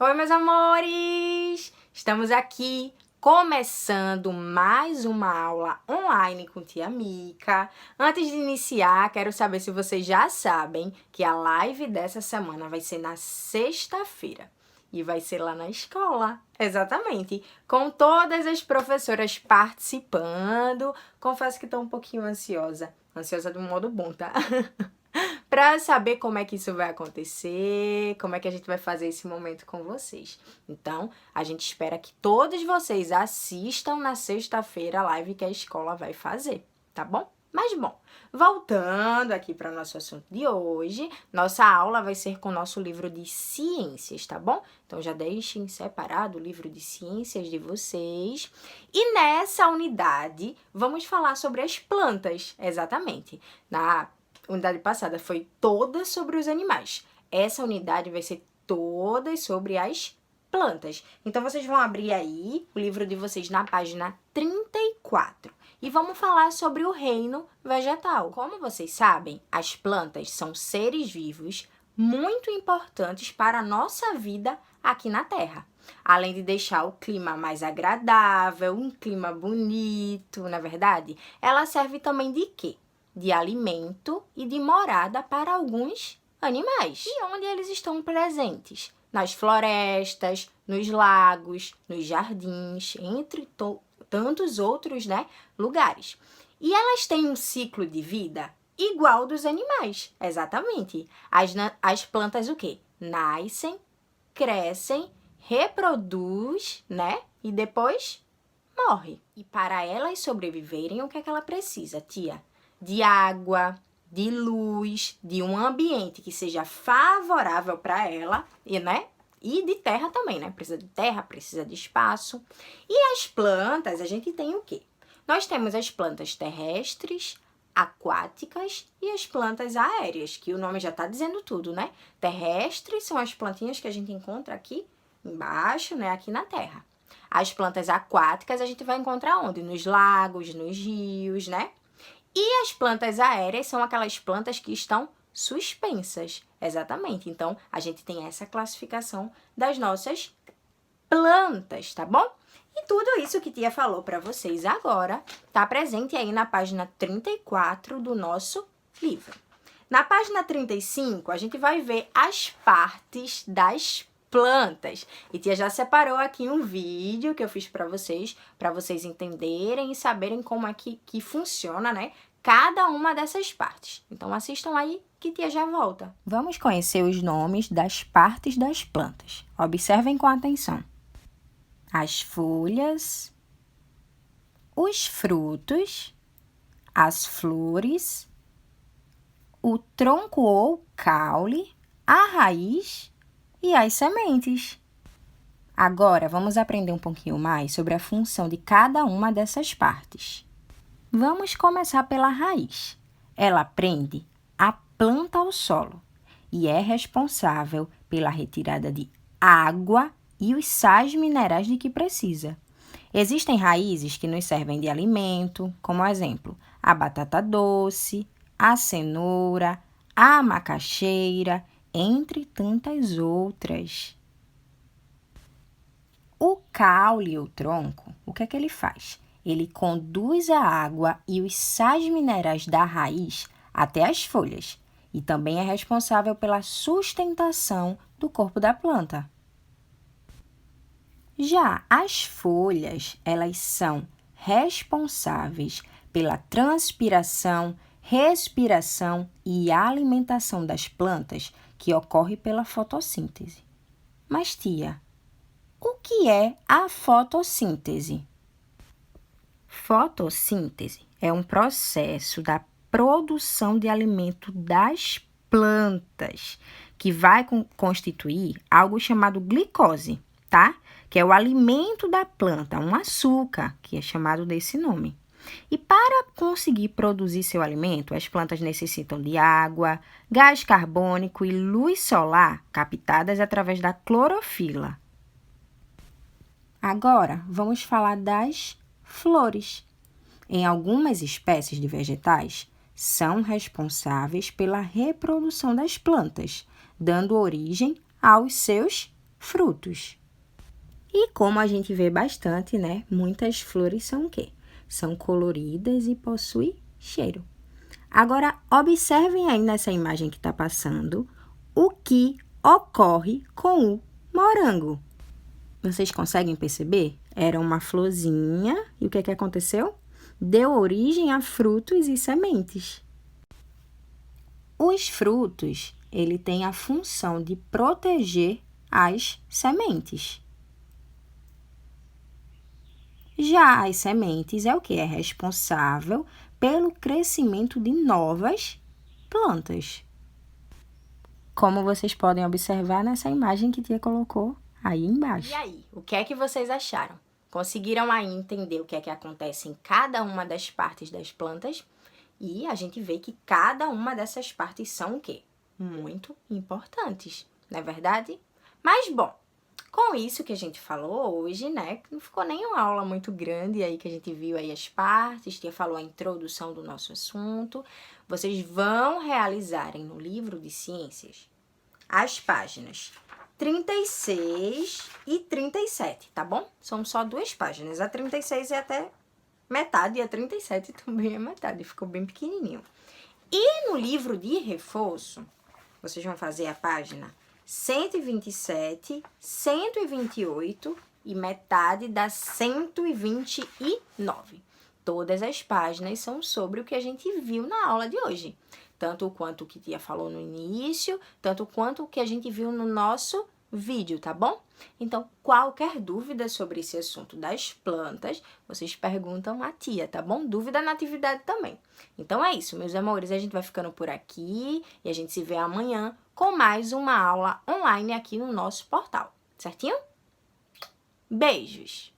Oi, meus amores! Estamos aqui começando mais uma aula online com tia Mica. Antes de iniciar, quero saber se vocês já sabem que a live dessa semana vai ser na sexta-feira. E vai ser lá na escola, exatamente, com todas as professoras participando. Confesso que estou um pouquinho ansiosa de um modo bom, tá? Para saber como é que isso vai acontecer, como é que a gente vai fazer esse momento com vocês. Então, a gente espera que todos vocês assistam na sexta-feira a live que a escola vai fazer, tá bom? Mas bom, voltando aqui para o nosso assunto de hoje, nossa aula vai ser com o nosso livro de ciências, tá bom? Então já deixem separado o livro de ciências de vocês. E nessa unidade, vamos falar sobre as plantas, exatamente. Na unidade passada foi toda sobre os animais. Essa unidade vai ser toda sobre as plantas. Então, vocês vão abrir aí o livro de vocês na página 34. E vamos falar sobre o reino vegetal. Como vocês sabem, as plantas são seres vivos muito importantes para a nossa vida aqui na Terra. Além de deixar o clima mais agradável, um clima bonito, na verdade, ela serve também de quê? De alimento e de morada para alguns animais. E onde eles estão presentes? Nas florestas, nos lagos, nos jardins, entre tantos outros, lugares. E elas têm um ciclo de vida igual dos animais, exatamente. As plantas o quê? Nascem, crescem, reproduz, e depois morre. E para elas sobreviverem, o que é que ela precisa, tia? De água, de luz, de um ambiente que seja favorável para ela, e de terra também, Precisa de terra, precisa de espaço. E as plantas, a gente tem o quê? Nós temos as plantas terrestres, aquáticas e as plantas aéreas, que o nome já está dizendo tudo, Terrestres são as plantinhas que a gente encontra aqui embaixo, aqui na terra. As plantas aquáticas a gente vai encontrar onde? Nos lagos, nos rios, E as plantas aéreas são aquelas plantas que estão suspensas, exatamente. Então, a gente tem essa classificação das nossas plantas, tá bom? E tudo isso que tia falou para vocês agora tá presente aí na página 34 do nosso livro. Na página 35, a gente vai ver as partes das plantas. E tia já separou aqui um vídeo que eu fiz para vocês entenderem e saberem como é que funciona, cada uma dessas partes. Então, assistam aí que tia já volta. Vamos conhecer os nomes das partes das plantas. Observem com atenção. As folhas, os frutos, as flores, o tronco ou caule, a raiz e as sementes. Agora, vamos aprender um pouquinho mais sobre a função de cada uma dessas partes. Vamos começar pela raiz. Ela prende a planta ao solo e é responsável pela retirada de água e os sais minerais de que precisa. Existem raízes que nos servem de alimento, como exemplo, a batata doce, a cenoura, a macaxeira, entre tantas outras. O caule ou tronco, o que é que ele faz? Ele conduz a água e os sais minerais da raiz até as folhas e também é responsável pela sustentação do corpo da planta. Já as folhas, elas são responsáveis pela transpiração, respiração e alimentação das plantas que ocorre pela fotossíntese. Mas, tia, o que é a fotossíntese? Fotossíntese é um processo da produção de alimento das plantas, que vai constituir algo chamado glicose, tá? Que é o alimento da planta, um açúcar, que é chamado desse nome. E para conseguir produzir seu alimento, as plantas necessitam de água, gás carbônico e luz solar captadas através da clorofila. Agora, vamos falar das flores. Em algumas espécies de vegetais, são responsáveis pela reprodução das plantas, dando origem aos seus frutos. E como a gente vê bastante, né? Muitas flores são o quê? São coloridas e possuem cheiro. Agora, observem aí nessa imagem que está passando o que ocorre com o morango. Vocês conseguem perceber? Era uma florzinha e o que é que aconteceu? Deu origem a frutos e sementes. Os frutos, ele tem a função de proteger as sementes. Já as sementes é o que? É responsável pelo crescimento de novas plantas. Como vocês podem observar nessa imagem que tia colocou aí embaixo. E aí, o que é que vocês acharam? Conseguiram aí entender o que é que acontece em cada uma das partes das plantas? E a gente vê que cada uma dessas partes são o quê? Muito importantes, não é verdade? Mas, bom, com isso que a gente falou hoje, né? Não ficou nem uma aula muito grande aí que a gente viu aí as partes, tia falou a introdução do nosso assunto. Vocês vão realizarem no livro de ciências as páginas 36 e 37, tá bom? São só 2 páginas. A 36 é até metade e a 37 também é metade, ficou bem pequenininho. E no livro de reforço, vocês vão fazer a página 127, 128 e metade da 129. Todas as páginas são sobre o que a gente viu na aula de hoje. Tanto quanto o que tia falou no início, tanto quanto o que a gente viu no nosso vídeo, tá bom? Então, qualquer dúvida sobre esse assunto das plantas, vocês perguntam à tia, tá bom? Dúvida na atividade também. Então é isso, meus amores, a gente vai ficando por aqui e a gente se vê amanhã com mais uma aula online aqui no nosso portal, certinho? Beijos!